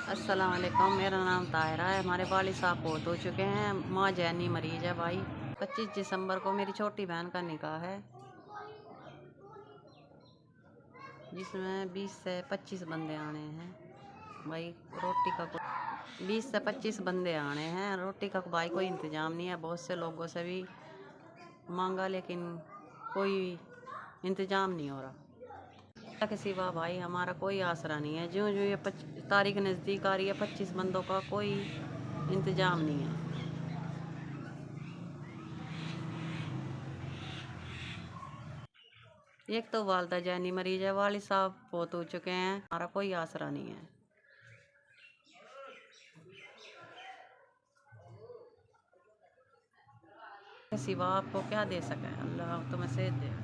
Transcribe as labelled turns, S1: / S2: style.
S1: अस्सलाम वालेकुम। मेरा नाम ताहिरा है। हमारे वालिद साहब बहुत हो चुके हैं। माँ जैनी मरीज है भाई। 25 दिसंबर को मेरी छोटी बहन का निकाह है, जिसमें 20 से 25 बंदे आने हैं भाई। रोटी का 20 से 25 बंदे आने हैं। रोटी का भाई कोई इंतज़ाम नहीं है। बहुत से लोगों से भी मांगा लेकिन कोई इंतज़ाम नहीं हो रहा। के सिवा भाई हमारा कोई आसरा नहीं है। ज्यों ज्यों ये तारीख नज़दीक आ रही है, 25 बंदों का कोई इंतज़ाम नहीं है। एक तो वालदा जैनी मरीज है, वालिद साहब बहुत हो चुके हैं। हमारा कोई आसरा नहीं है। सिवा आपको क्या दे सके, अल्लाह तुम्हें सेहत दे।